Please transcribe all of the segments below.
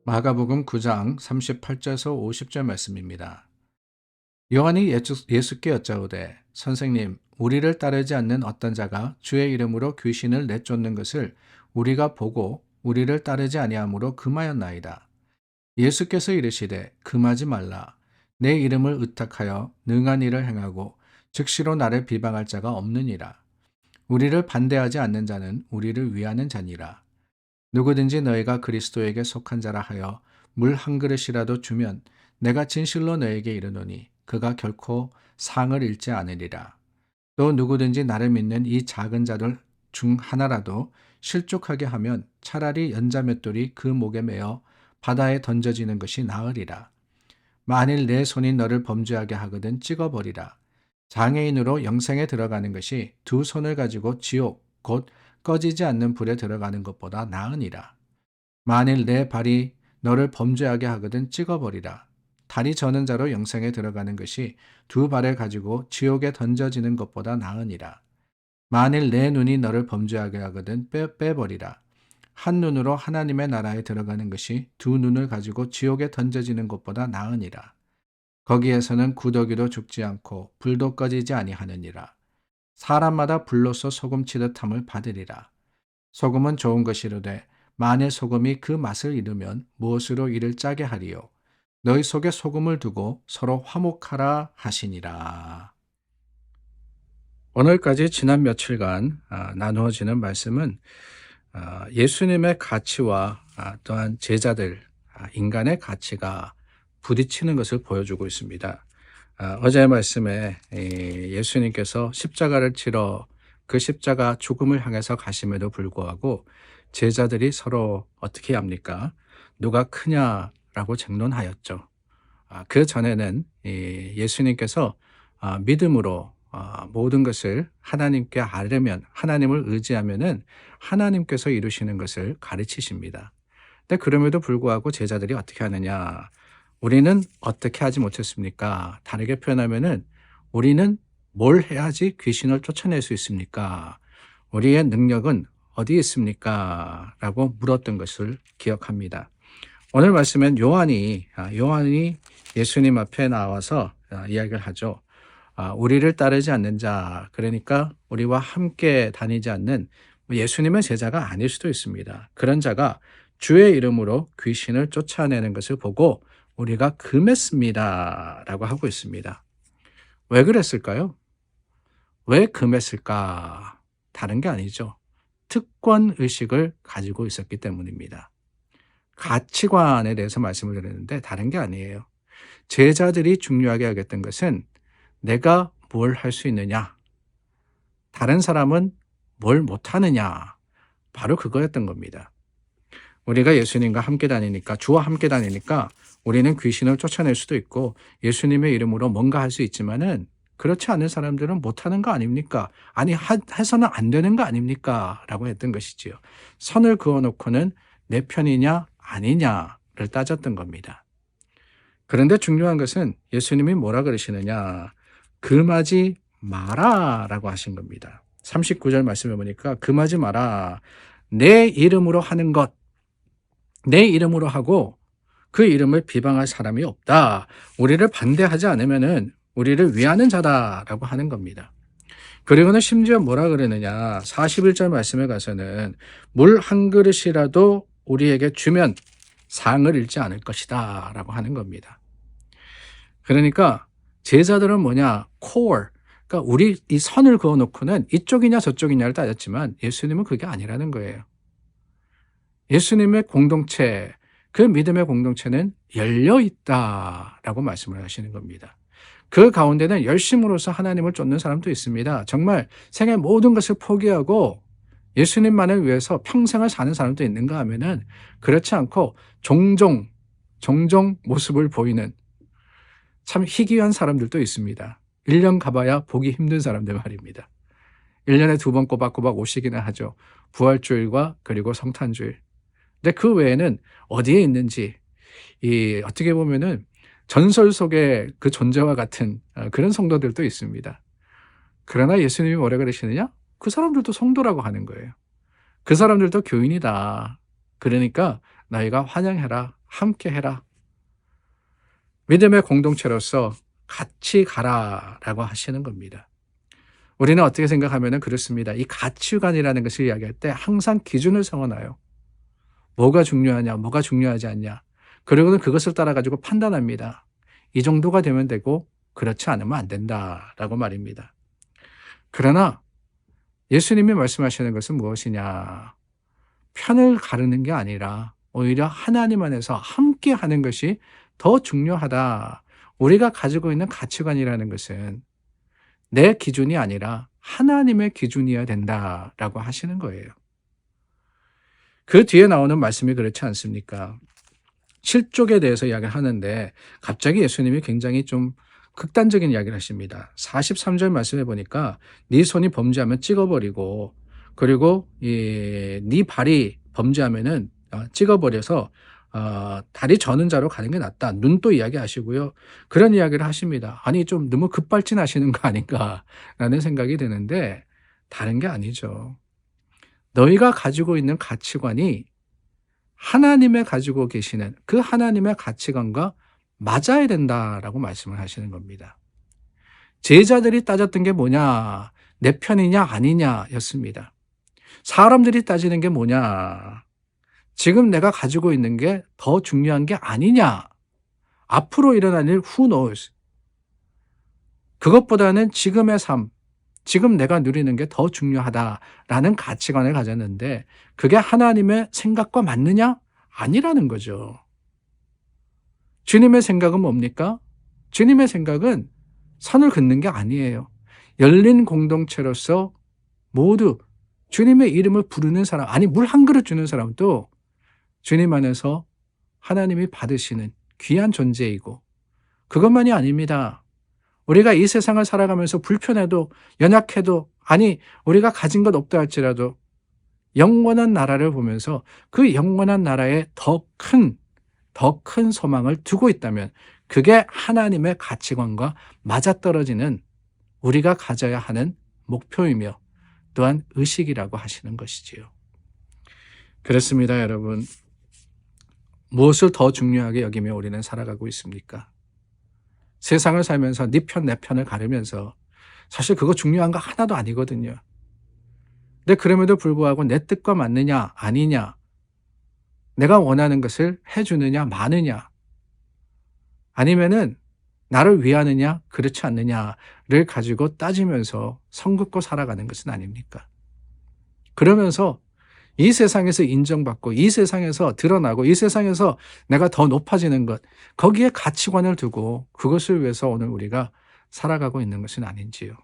마가복음 9장 38절에서 50절 말씀입니다. 요한이 예수께 여짜오되 선생님 우리를 따르지 않는 어떤 자가 주의 이름으로 귀신을 내쫓는 것을 우리가 보고 우리를 따르지 아니하므로 금하였나이다. 예수께서 이르시되 금하지 말라. 내 이름을 의탁하여 능한 일을 행하고 즉시로 나를 비방할 자가 없느니라. 우리를 반대하지 않는 자는 우리를 위하는 자니라. 누구든지 너희가 그리스도에게 속한 자라 하여 물 한 그릇이라도 주면 내가 진실로 너에게 이르노니 그가 결코 상을 잃지 않으리라. 또 누구든지 나를 믿는 이 작은 자들 중 하나라도 실족하게 하면 차라리 연자맷돌이 그 목에 매어 바다에 던져지는 것이 나으리라. 만일 내 손이 너를 범죄하게 하거든 찍어버리라. 장애인으로 영생에 들어가는 것이 두 손을 가지고 지옥 곧 꺼지지 않는 불에 들어가는 것보다 나으니라. 만일 내 발이 너를 범죄하게 하거든 찍어버리라. 다리 저는 자로 영생에 들어가는 것이 두 발을 가지고 지옥에 던져지는 것보다 나으니라. 만일 내 눈이 너를 범죄하게 하거든 빼버리라. 한 눈으로 하나님의 나라에 들어가는 것이 두 눈을 가지고 지옥에 던져지는 것보다 나으니라. 거기에서는 구더기도 죽지 않고 불도 꺼지지 아니하느니라. 사람마다 불로써 소금치듯 함을 받으리라. 소금은 좋은 것이로되 만일 소금이 그 맛을 잃으면 무엇으로 이를 짜게 하리요. 너희 속에 소금을 두고 서로 화목하라 하시니라. 오늘까지 지난 며칠간 나누어지는 말씀은 예수님의 가치와 또한 제자들, 인간의 가치가 부딪히는 것을 보여주고 있습니다. 어제의 말씀에 예수님께서 십자가를 치러 그 십자가 죽음을 향해서 가심에도 불구하고 제자들이 서로 어떻게 합니까? 누가 크냐라고 쟁론하였죠. 그 전에는 예수님께서 믿음으로 모든 것을 하나님께 아뢰면, 하나님을 의지하면은 하나님께서 이루시는 것을 가르치십니다. 근데 그럼에도 불구하고 제자들이 어떻게 하느냐? 우리는 어떻게 하지 못했습니까? 다르게 표현하면은 우리는 뭘 해야지 귀신을 쫓아낼 수 있습니까? 우리의 능력은 어디에 있습니까? 라고 물었던 것을 기억합니다. 오늘 말씀엔 요한이 예수님 앞에 나와서 이야기를 하죠. 우리를 따르지 않는 자, 그러니까 우리와 함께 다니지 않는 예수님의 제자가 아닐 수도 있습니다. 그런 자가 주의 이름으로 귀신을 쫓아내는 것을 보고 우리가 금했습니다 라고 하고 있습니다. 왜 그랬을까요? 왜 금했을까? 다른 게 아니죠. 특권의식을 가지고 있었기 때문입니다. 가치관에 대해서 말씀을 드렸는데 다른 게 아니에요. 제자들이 중요하게 여겼던 것은 내가 뭘 할 수 있느냐, 다른 사람은 뭘 못하느냐, 바로 그거였던 겁니다. 우리가 예수님과 함께 다니니까, 주와 함께 다니니까 우리는 귀신을 쫓아낼 수도 있고 예수님의 이름으로 뭔가 할 수 있지만은 그렇지 않은 사람들은 못하는 거 아닙니까? 아니 해서는 안 되는 거 아닙니까? 라고 했던 것이지요. 선을 그어놓고는 내 편이냐 아니냐를 따졌던 겁니다. 그런데 중요한 것은 예수님이 뭐라 그러시느냐? 금하지 마라 라고 하신 겁니다. 39절 말씀해 보니까 금하지 마라. 내 이름으로 하는 것, 내 이름으로 하고 그 이름을 비방할 사람이 없다. 우리를 반대하지 않으면은 우리를 위하는 자다라고 하는 겁니다. 그리고는 심지어 뭐라 그러느냐? 41절 말씀에 가서는 물 한 그릇이라도 우리에게 주면 상을 잃지 않을 것이다 라고 하는 겁니다. 그러니까 제자들은 뭐냐? core. 그러니까 우리 이 선을 그어놓고는 이쪽이냐 저쪽이냐를 따졌지만 예수님은 그게 아니라는 거예요. 예수님의 공동체, 그 믿음의 공동체는 열려있다라고 말씀을 하시는 겁니다. 그 가운데는 열심으로서 하나님을 쫓는 사람도 있습니다. 정말 생의 모든 것을 포기하고 예수님만을 위해서 평생을 사는 사람도 있는가 하면은 그렇지 않고 종종 모습을 보이는 참 희귀한 사람들도 있습니다. 1년 가봐야 보기 힘든 사람들 말입니다. 1년에 2번 꼬박꼬박 오시기는 하죠. 부활주일과 그리고 성탄주일. 근데 그 외에는 어디에 있는지 어떻게 보면은 전설 속의 그 존재와 같은 그런 성도들도 있습니다. 그러나 예수님이 뭐라 그러시느냐? 그 사람들도 성도라고 하는 거예요. 그 사람들도 교인이다. 그러니까 너희가 환영해라. 함께 해라. 믿음의 공동체로서 같이 가라라고 하시는 겁니다. 우리는 어떻게 생각하면 그렇습니다. 이 가치관이라는 것을 이야기할 때 항상 기준을 세워놔요. 뭐가 중요하냐, 뭐가 중요하지 않냐. 그리고는 그것을 따라 가지고 판단합니다. 이 정도가 되면 되고 그렇지 않으면 안 된다라고 말입니다. 그러나 예수님이 말씀하시는 것은 무엇이냐? 편을 가르는 게 아니라 오히려 하나님 안에서 함께 하는 것이 더 중요하다. 우리가 가지고 있는 가치관이라는 것은 내 기준이 아니라 하나님의 기준이어야 된다라고 하시는 거예요. 그 뒤에 나오는 말씀이 그렇지 않습니까? 실족에 대해서 이야기를 하는데 갑자기 예수님이 굉장히 좀 극단적인 이야기를 하십니다. 43절 말씀해 보니까 네 손이 범죄하면 찍어버리고 그리고 네 발이 범죄하면은 찍어버려서 다리 저는 자로 가는 게 낫다. 눈도 이야기하시고요. 그런 이야기를 하십니다. 아니 좀 너무 급발진하시는 거 아닌가라는 생각이 드는데 다른 게 아니죠. 너희가 가지고 있는 가치관이 하나님의 가지고 계시는 그 하나님의 가치관과 맞아야 된다라고 말씀을 하시는 겁니다. 제자들이 따졌던 게 뭐냐? 내 편이냐 아니냐였습니다. 사람들이 따지는 게 뭐냐? 지금 내가 가지고 있는 게 더 중요한 게 아니냐? 앞으로 일어날 일 who knows? 그것보다는 지금의 삶, 지금 내가 누리는 게 더 중요하다라는 가치관을 가졌는데 그게 하나님의 생각과 맞느냐? 아니라는 거죠. 주님의 생각은 뭡니까? 주님의 생각은 선을 긋는 게 아니에요. 열린 공동체로서 모두 주님의 이름을 부르는 사람, 아니 물 한 그릇 주는 사람도 주님 안에서 하나님이 받으시는 귀한 존재이고 그것만이 아닙니다. 우리가 이 세상을 살아가면서 불편해도 연약해도 아니 우리가 가진 것 없다 할지라도 영원한 나라를 보면서 그 영원한 나라에 더 큰 소망을 두고 있다면 그게 하나님의 가치관과 맞아떨어지는 우리가 가져야 하는 목표이며 또한 의식이라고 하시는 것이지요. 그렇습니다, 여러분. 무엇을 더 중요하게 여기며 우리는 살아가고 있습니까? 세상을 살면서 네 편, 내 편을 가르면서 사실 그거 중요한 거 하나도 아니거든요. 근데 그럼에도 불구하고 내 뜻과 맞느냐, 아니냐, 내가 원하는 것을 해주느냐, 마느냐, 아니면은 나를 위하느냐, 그렇지 않느냐를 가지고 따지면서 선 긋고 살아가는 것은 아닙니까? 그러면서 이 세상에서 인정받고 이 세상에서 드러나고 이 세상에서 내가 더 높아지는 것, 거기에 가치관을 두고 그것을 위해서 오늘 우리가 살아가고 있는 것은 아닌지요.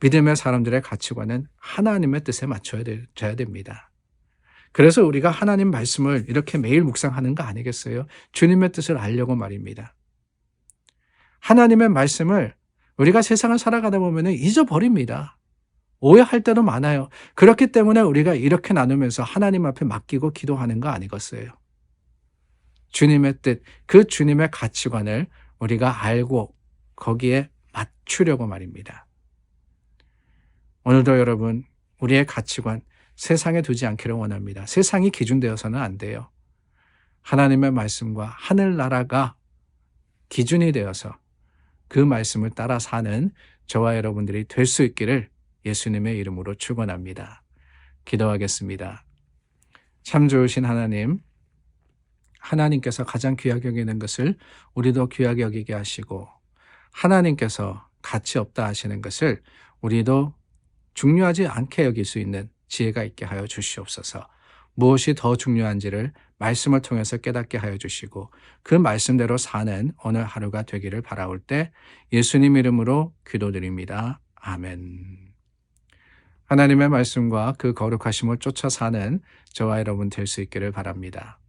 믿음의 사람들의 가치관은 하나님의 뜻에 맞춰야 됩니다. 그래서 우리가 하나님 말씀을 이렇게 매일 묵상하는 거 아니겠어요? 주님의 뜻을 알려고 말입니다. 하나님의 말씀을 우리가 세상을 살아가다 보면 잊어버립니다. 오해할 때도 많아요. 그렇기 때문에 우리가 이렇게 나누면서 하나님 앞에 맡기고 기도하는 거 아니겠어요? 주님의 뜻, 그 주님의 가치관을 우리가 알고 거기에 맞추려고 말입니다. 오늘도 여러분, 우리의 가치관 세상에 두지 않기를 원합니다. 세상이 기준되어서는 안 돼요. 하나님의 말씀과 하늘나라가 기준이 되어서 그 말씀을 따라 사는 저와 여러분들이 될 수 있기를 예수님의 이름으로 축원합니다. 기도하겠습니다. 참 좋으신 하나님, 하나님께서 가장 귀하게 여기는 것을 우리도 귀하게 여기게 하시고 하나님께서 가치 없다 하시는 것을 우리도 중요하지 않게 여길 수 있는 지혜가 있게 하여 주시옵소서. 무엇이 더 중요한지를 말씀을 통해서 깨닫게 하여 주시고 그 말씀대로 사는 오늘 하루가 되기를 바라올 때 예수님 이름으로 기도드립니다. 아멘. 하나님의 말씀과 그 거룩하심을 쫓아 사는 저와 여러분 될 수 있기를 바랍니다.